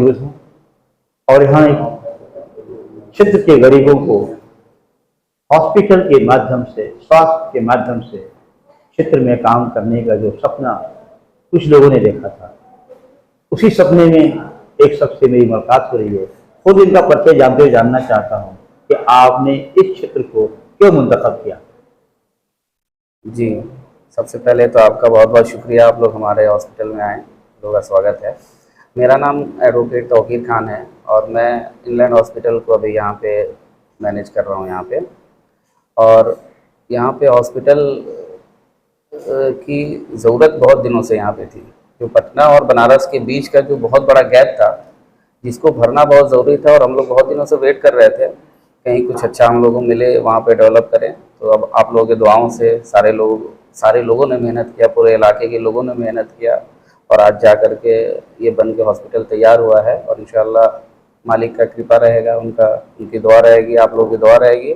मौजूद हूँ और यहाँ एक क्षेत्र के गरीबों को हॉस्पिटल के माध्यम से, स्वास्थ्य के माध्यम से क्षेत्र में काम करने का जो सपना कुछ लोगों ने देखा था, उसी सपने में एक शख्स से मेरी मुलाकात हो रही है। खुद इनका परिचय जानते हुए जानना चाहता हूँ कि आपने इस क्षेत्र को क्यों मुंतखब किया। जी, सबसे पहले तो आपका बहुत बहुत शुक्रिया, आप लोग हमारे हॉस्पिटल में आए, लोगों का स्वागत है। मेरा नाम एडवोकेट तौकीर खान है और मैं इंग्लैंड हॉस्पिटल को अभी यहाँ पे मैनेज कर रहा हूँ यहाँ पे। और यहाँ पे हॉस्पिटल की ज़रूरत बहुत दिनों से यहाँ पे थी। जो पटना और बनारस के बीच का जो बहुत बड़ा गैप था, जिसको भरना बहुत ज़रूरी था और हम लोग बहुत दिनों से वेट कर रहे थे कहीं कुछ अच्छा हम लोगों को मिले, वहाँ पे डेवलप करें। तो अब आप लोगों के दुआओं से सारे लोगों ने मेहनत किया, पूरे इलाके के लोगों ने मेहनत किया और आज जा कर के ये बन के हॉस्पिटल तैयार हुआ है। और इंशाअल्लाह मालिक का कृपा रहेगा, उनकी दुआ रहेगी, आप लोगों की दुआ रहेगी।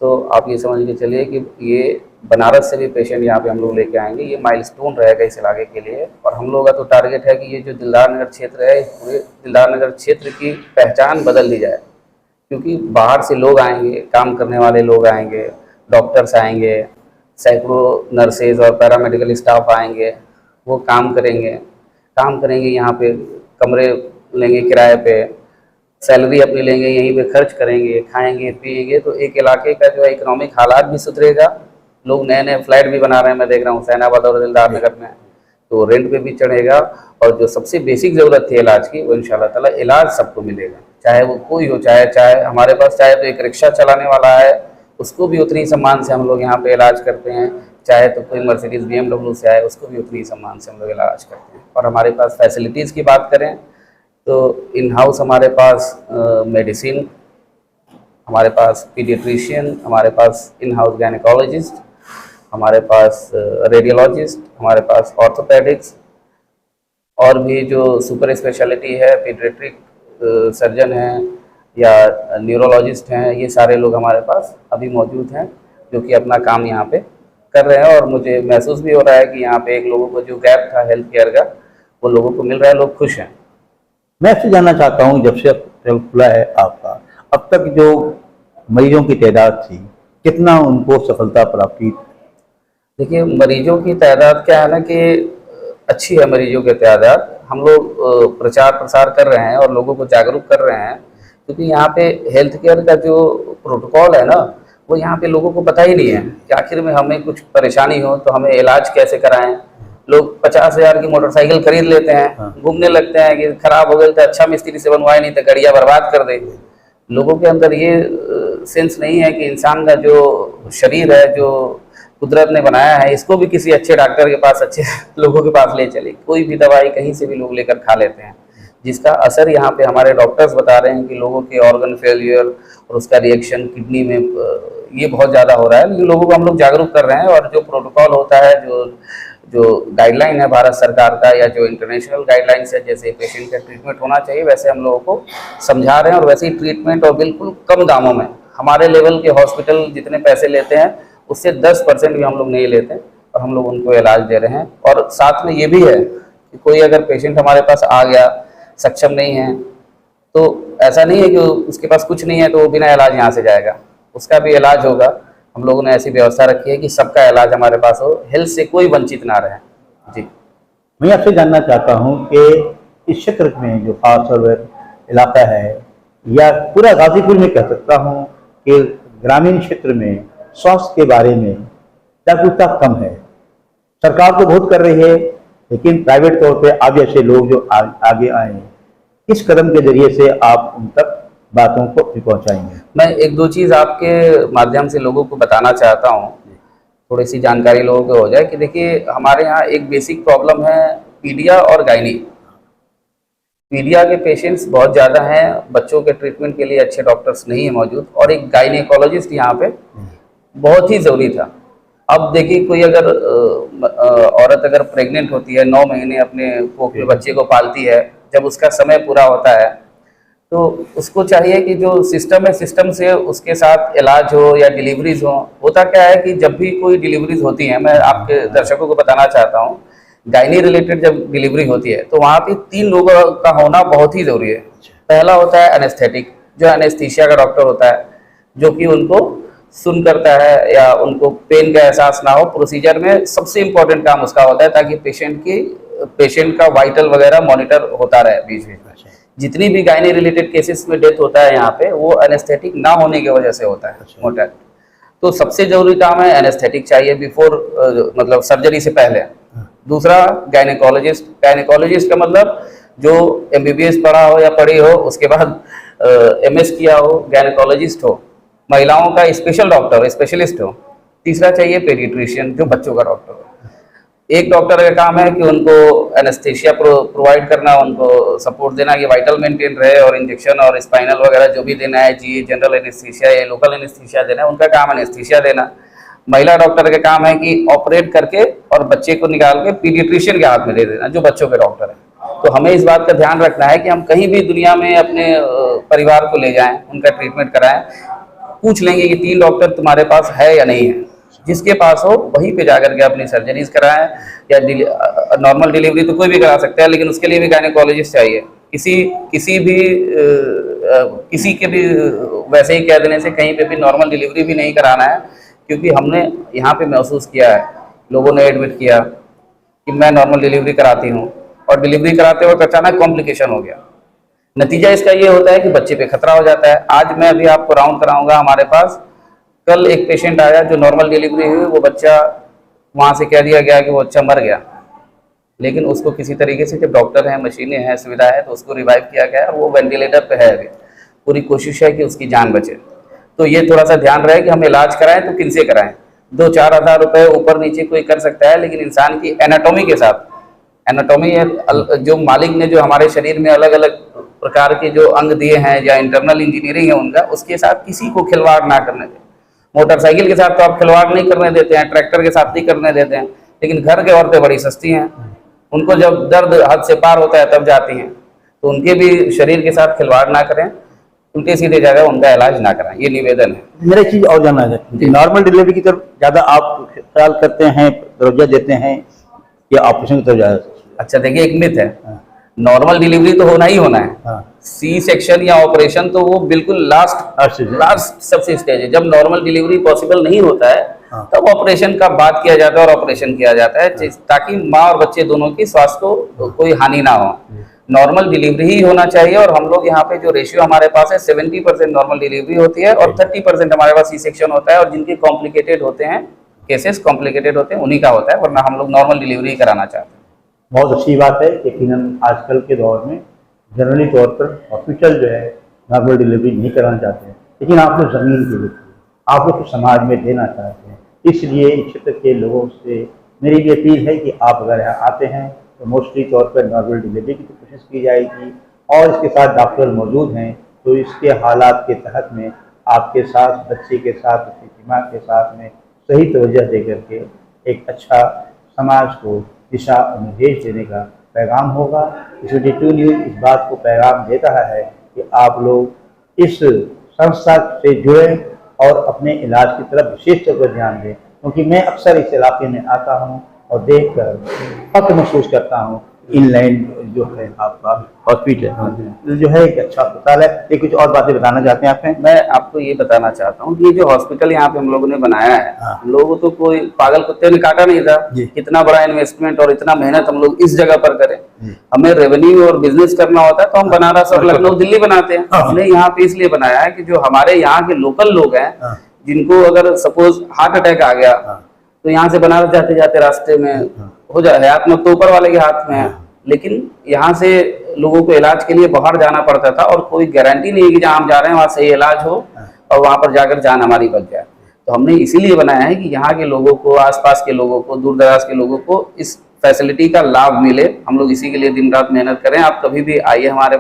तो आप ये समझ के चलिए कि ये बनारस से भी पेशेंट यहाँ पे हम लोग लेके आएंगे। ये माइलस्टोन रहेगा इस इलाके के लिए। और हम लोगों का तो टारगेट है कि ये जो दिलदार नगर क्षेत्र है, पूरे दिलदार नगर क्षेत्र की पहचान बदल दी जाए। क्योंकि बाहर से लोग आएंगे, काम करने वाले लोग आएंगे, डॉक्टर्स आएंगे, सैकड़ों नर्सेज और पैरामेडिकल स्टाफ आएंगे, वो काम करेंगे यहाँ पे, कमरे लेंगे किराए पे, सैलरी अपनी लेंगे, यहीं पे खर्च करेंगे, खाएंगे पिएंगे। तो एक इलाके का जो है इकोनॉमिक हालात भी सुधरेगा। लोग नए नए फ्लैट भी बना रहे हैं, मैं देख रहा हूँ हुसैनाबाद और दिलदार नगर में, तो रेंट पे भी चढ़ेगा। और जो सबसे बेसिक ज़रूरत थी इलाज की, वो इंशाल्लाह ताला इलाज सबको मिलेगा, चाहे वो कोई हो, चाहे हमारे पास चाहे तो एक रिक्शा चलाने वाला है, उसको भी उतनी सम्मान से हम लोग यहाँ पे इलाज करते हैं। चाहे तो कोई मर्सिडीज़ BMW से आए, उसको भी उतनी सम्मान से हम लोग इलाज करते हैं। और हमारे पास फैसिलिटीज़ की बात करें तो इन हाउस हमारे पास मेडिसिन, हमारे पास पीडियाट्रिशियन, हमारे पास इन हाउस गायनेकोलॉजिस्ट, हमारे पास रेडियोलॉजिस्ट, हमारे पास ऑर्थोपेडिक्स और भी जो सुपर स्पेशलिटी है, पीडियाट्रिक सर्जन हैं या न्यूरोलॉजिस्ट हैं, ये सारे लोग हमारे पास अभी मौजूद हैं जो कि अपना काम यहाँ पे कर रहे हैं। और मुझे महसूस भी हो रहा है कि यहाँ पे एक लोगों को जो गैप था हेल्थ केयर का, वो लोगों को मिल रहा है, लोग खुश हैं। मैं आपसे जानना चाहता हूँ, जब से हॉस्पिटल खुला है आपका, अब तक जो मरीजों की तादाद थी, कितना उनको सफलता प्राप्त हुई? देखिए, मरीजों की तादाद क्या है ना कि अच्छी है मरीजों की तादाद। हम लोग प्रचार प्रसार कर रहे हैं और लोगों को जागरूक कर रहे हैं, क्योंकि यहाँ पे हेल्थ केयर का जो प्रोटोकॉल है ना, वो यहाँ पे लोगों को पता ही नहीं है कि आखिर में हमें कुछ परेशानी हो तो हमें इलाज कैसे कराएं। लोग 50,000 की मोटरसाइकिल खरीद लेते हैं, घूमने लगते हैं कि खराब हो गई तो अच्छा मिस्त्री से बनवाए, नहीं तो गड़िया बर्बाद कर दे। लोगों के अंदर ये सेंस नहीं है कि इंसान का जो शरीर है, जो कुदरत ने बनाया है, इसको भी किसी अच्छे डॉक्टर के पास, अच्छे लोगों के पास ले चले। कोई भी दवाई कहीं से भी लोग लेकर खा लेते हैं, जिसका असर यहाँ पे हमारे डॉक्टर्स बता रहे हैं कि लोगों के ऑर्गन फेलियर और उसका रिएक्शन किडनी में ये बहुत ज़्यादा हो रहा है। लेकिन लोगों को हम लोग जागरूक कर रहे हैं और जो प्रोटोकॉल होता है, जो गाइडलाइन है भारत सरकार का या जो इंटरनेशनल गाइडलाइंस है, जैसे पेशेंट का ट्रीटमेंट होना चाहिए, वैसे हम लोगों को समझा रहे हैं। और वैसे ही ट्रीटमेंट, और बिल्कुल कम दामों में, हमारे लेवल के हॉस्पिटल जितने पैसे लेते हैं उससे 10% भी हम लोग नहीं लेते और हम लोग उनको इलाज दे रहे हैं। और साथ में ये भी है कि कोई अगर पेशेंट हमारे पास आ गया, सक्षम नहीं है, तो ऐसा नहीं है कि उसके पास कुछ नहीं है तो वो बिना इलाज यहाँ से जाएगा, उसका भी इलाज होगा। हम लोगों ने ऐसी व्यवस्था रखी है कि सबका इलाज हमारे पास हो, हेल्थ से कोई वंचित ना रहे। जी, मैं आपसे जानना चाहता हूँ कि इस क्षेत्र में जो खास और इलाका है, या पूरा गाजीपुर में कह सकता हूँ कि ग्रामीण क्षेत्र में स्वास्थ्य के बारे में जागरूकता कम है। सरकार तो बहुत कर रही है, लेकिन प्राइवेट तौर पे आप जैसे लोग जो आगे आए हैं, किस कदम के जरिए से आप उन तक बातों को पहुंचाएंगे? मैं एक दो चीज़ आपके माध्यम से लोगों को बताना चाहता हूँ, थोड़ी सी जानकारी लोगों को हो जाए कि देखिए, हमारे यहाँ एक बेसिक प्रॉब्लम है पीडिया और गायनी। पीडिया के पेशेंट्स बहुत ज़्यादा हैं, बच्चों के ट्रीटमेंट के लिए अच्छे डॉक्टर्स नहीं है मौजूद, और एक गायनेकोलॉजिस्ट यहाँ पे बहुत ही ज़रूरी था। अब देखिए, कोई अगर औरत अगर प्रेग्नेंट होती है, 9 महीने अपने कोख में बच्चे को पालती है, जब उसका समय पूरा होता है तो उसको चाहिए कि जो सिस्टम है, सिस्टम से उसके साथ इलाज हो या डिलीवरीज हो। होता क्या है कि जब भी कोई डिलीवरीज होती है, मैं आपके दर्शकों को बताना चाहता हूँ गायनी रिलेटेड जब डिलीवरी होती है तो वहाँ पे 3 लोगों का होना बहुत ही जरूरी है। पहला होता है एनेस्थेटिक, जो एनेस्थीसिया का डॉक्टर होता है, जो कि उनको सुन करता है या उनको पेन का एहसास ना हो। प्रोसीजर में सबसे इम्पोर्टेंट काम उसका होता है ताकि पेशेंट का वाइटल वगैरह मॉनिटर होता रहे बीच बीच में। जितनी भी गायनी रिलेटेड केसेस में डेथ होता है यहाँ पे वो एनेस्थेटिक ना होने की वजह से होता है मोटा। तो सबसे जरूरी काम है एनेस्थेटिक चाहिए बिफोर मतलब सर्जरी से पहले। दूसरा गायनेकोलॉजिस्ट। गायनेकोलॉजिस्ट का मतलब जो MBBS पढ़ा हो या पढ़ी हो, उसके बाद MS किया हो, गायनेकोलॉजिस्ट हो, महिलाओं का स्पेशल डॉक्टर स्पेशलिस्ट हो। तीसरा चाहिए पेडिट्रिशियन, जो बच्चों का डॉक्टर हो। एक डॉक्टर का काम है कि उनको एनेस्थेशिया प्रोवाइड करना, उनको सपोर्ट देना कि वाइटल मेंटेन रहे, और इंजेक्शन और स्पाइनल वगैरह जो भी देना है, जी जनरल एनेस्थीसिया या लोकल एनेस्थीसिया देना है, उनका काम एनेस्थीसिया देना। महिला डॉक्टर का काम है कि ऑपरेट करके और बच्चे को निकाल के पीडियाट्रिशियन के हाथ में दे देना, जो बच्चों के डॉक्टर है। तो हमें इस बात का ध्यान रखना है कि हम कहीं भी दुनिया में अपने परिवार को ले जाएं, उनका ट्रीटमेंट कराएं, पूछ लेंगे कि 3 डॉक्टर तुम्हारे पास है या नहीं है। जिसके पास हो वहीं पे जाकर के अपनी सर्जरीज कराएं, या नॉर्मल डिलीवरी तो कोई भी करा सकता है, लेकिन उसके लिए भी गायनेकोलॉजिस्ट चाहिए। किसी के भी वैसे ही कह देने से कहीं पे भी नॉर्मल डिलीवरी भी नहीं कराना है, क्योंकि हमने यहाँ पे महसूस किया है, लोगों ने एडमिट किया कि मैं नॉर्मल डिलीवरी कराती हूँ और डिलीवरी कराते वक्त अचानक कॉम्प्लिकेशन हो गया। नतीजा इसका ये होता है कि बच्चे पे खतरा हो जाता है। आज मैं अभी आपको राउंड कराऊंगा, हमारे पास कल एक पेशेंट आया जो नॉर्मल डिलीवरी हुई, वो बच्चा वहाँ से कह दिया गया कि वो बच्चा मर गया, लेकिन उसको किसी तरीके से, जब डॉक्टर हैं, मशीनें हैं, सुविधा है, तो उसको रिवाइव किया गया और वो वेंटिलेटर पे है अभी। पूरी कोशिश है कि उसकी जान बचे। तो ये थोड़ा सा ध्यान रहे कि हम इलाज कराएं तो किनसे कराएं। 2-4 हज़ार रुपये ऊपर नीचे कोई कर सकता है, लेकिन इंसान की एनाटॉमी के साथ, एनाटॉमी जो मालिक ने जो हमारे शरीर में अलग अलग प्रकार के जो अंग दिए हैं या इंटरनल इंजीनियरिंग है उनका, उसके साथ किसी को खिलवाड़ ना करने दें। मोटरसाइकिल के साथ तो आप खिलवाड़ नहीं करने देते हैं, ट्रैक्टर के साथ नहीं करने देते हैं, लेकिन घर के औरतें बड़ी सस्ती हैं, उनको जब दर्द हद से पार होता है तब जाती हैं। तो उनके भी शरीर के साथ खिलवाड़ ना करें, उल्टे सीधे जगह उनका इलाज ना कराएं, ये निवेदन है। मेरा चीज और जानना है, नॉर्मल डिलीवरी की तरफ ज्यादा आप ख्याल करते हैं, तवज्जो देते हैं, या ऑपरेशन की तरफ ज्यादा? अच्छा देखिए, एक मिथ है, नॉर्मल डिलीवरी तो होना ही होना है। सी सेक्शन या ऑपरेशन तो वो बिल्कुल लास्ट सबसे स्टेज है। जब नॉर्मल डिलीवरी पॉसिबल नहीं होता है तब ऑपरेशन का बात किया जाता है और ऑपरेशन किया जाता है, ताकि माँ और बच्चे दोनों की स्वास्थ्य को कोई हानि ना हो। नॉर्मल डिलीवरी ही होना चाहिए, और हम लोग यहाँ पे जो रेशियो हमारे पास है 70% नॉर्मल डिलीवरी होती है और 30% हमारे पास सी सेक्शन होता है, और जिनके कॉम्प्लिकेटेड होते हैं, केसेस कॉम्प्लिकेटेड होते हैं, उन्हीं का होता है, वरना हम लोग नॉर्मल डिलीवरी कराना चाहते हैं। बहुत अच्छी बात है। यकीनन आजकल के दौर में जनरली तौर पर हॉस्पिटल जो है नॉर्मल डिलीवरी नहीं कराना चाहते हैं, लेकिन आप लोग ज़मीन के लिए, आप लोग समाज में देना चाहते हैं। इसलिए इस क्षेत्र के लोगों से मेरी भी अपील है कि आप अगर यहाँ आते हैं तो मोस्टली तौर पर नॉर्मल डिलीवरी की कोशिश की जाएगी, और इसके साथ डॉक्टर मौजूद हैं तो इसके हालात के तहत में आपके साथ, बच्चे के साथ, उसके दिमाग के साथ में सही तवज्जो दे करके एक अच्छा समाज को दिशा और निर्देश देने का पैगाम होगा। इस 22 न्यूज़ इस बात को पैगाम दे रहा है कि आप लोग इस संस्था से जुड़ें और अपने इलाज की तरफ विशेष तौर पर ध्यान दें, क्योंकि मैं अक्सर इस इलाके में आता हूँ और देखकर फख्र महसूस करता हूँ। इनलैंड जो है आपका हॉस्पिटल जो है एक अच्छा अस्पताल है। ये कुछ और बातें बताना चाहते हैं आप? मैं आपको ये बताना चाहता हूँ कि ये जो हॉस्पिटल यहाँ पे हम लोगों ने बनाया है, हम लोगों तो कोई पागल कुत्ते ने काटा नहीं था। इतना बड़ा इन्वेस्टमेंट और इतना मेहनत हम लोग इस जगह पर करें। हमें रेवेन्यू और बिजनेस करना होता है तो हम बनारस और लखनऊ, दिल्ली बनाते हैं। हमने यहाँ पे इसलिए बनाया है कि जो हमारे यहाँ के लोकल लोग हैं, जिनको अगर सपोज हार्ट अटैक आ गया तो यहाँ से बनारस जाते जाते रास्ते में हो जाए, हयात में तो ऊपर वाले के हाथ में है, लेकिन यहाँ से लोगों को इलाज के लिए बाहर जाना पड़ता था, और कोई गारंटी नहीं है कि जहाँ हम जा रहे हैं वहाँ सही इलाज हो और वहाँ पर जाकर जान हमारी बच जाए। तो हमने इसीलिए बनाया है कि यहाँ के लोगों को, आसपास के लोगों को, दूर दराज के लोगों को इस फैसिलिटी का लाभ मिले। हम लोग इसी के लिए दिन रात मेहनत करें। आप कभी भी आइए हमारे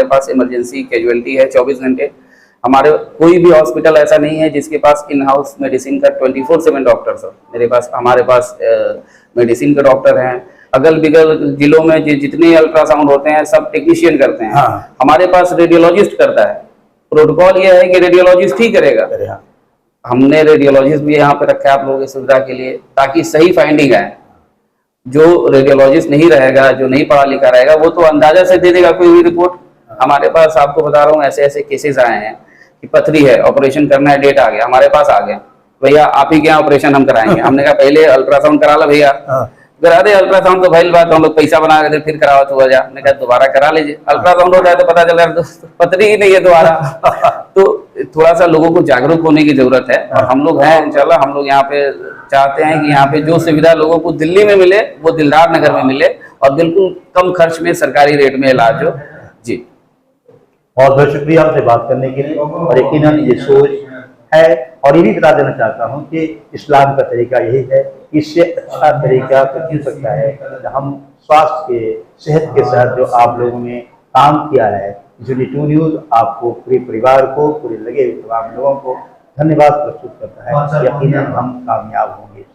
पास इमरजेंसी कैजुअलिटी है 24 घंटे। हमारे कोई भी हॉस्पिटल ऐसा नहीं है जिसके पास इन हाउस मेडिसिन का 24/7 डॉक्टर्स हो। हमारे पास मेडिसिन के डॉक्टर हैं। अगल बगल जिलों में जितने अल्ट्रासाउंड होते हैं सब टेक्नीशियन करते हैं। हमारे पास रेडियोलॉजिस्ट करता है। प्रोटोकॉल ये है कि रेडियोलॉजिस्ट ही करेगा। हमने रेडियोलॉजिस्ट भी यहाँ पे रखा है आप लोगों की सुविधा के लिए, ताकि सही फाइंडिंग आए। जो रेडियोलॉजिस्ट नहीं रहेगा, जो नहीं पढ़ा लिखा रहेगा, वो तो अंदाजा से दे देगा कोई भी रिपोर्ट। हमारे पास आपको बता रहा हूँ ऐसे ऐसे केसेस आए हैं कि पथरी है, ऑपरेशन करना है, डेट आ गया, हमारे पास आ गया, भैया आप ही के यहाँ ऑपरेशन हम कराएंगे। हमने कहा पहले अल्ट्रासाउंड करा लो भैया। करा दे अल्ट्रासाउंड, तो भाई बात हम लोग पैसा बना के फिर करावत हुआ जा। हमने कहा दोबारा करा लीजिए, अल्ट्रासाउंड होता है तो पता चल रहा है पथरी ही नहीं है दोबारा। तो थोड़ा सा लोगों को जागरूक होने की जरूरत है, और हम लोग हैं इंशाल्लाह। हम लोग यहाँ पे चाहते हैं कि यहाँ पे जो सुविधा लोगों को दिल्ली में मिले वो दिलदार नगर में मिले, और बिल्कुल कम खर्च में सरकारी रेट में इलाज हो। जी बहुत बहुत शुक्रिया हमसे बात करने के लिए। और यकीनन ये सोच है, और ये भी बता देना चाहता हूँ कि इस्लाम का तरीका यही है, इससे अच्छा तरीका तो हो सकता है कि हम स्वास्थ्य के, सेहत के साथ जो आप लोगों ने काम किया है, इसलिए टू न्यूज़ आपको, पूरे परिवार को, पूरे लगे हुए तमाम लोगों को धन्यवाद प्रस्तुत करता है। यकीनन हम कामयाब होंगे।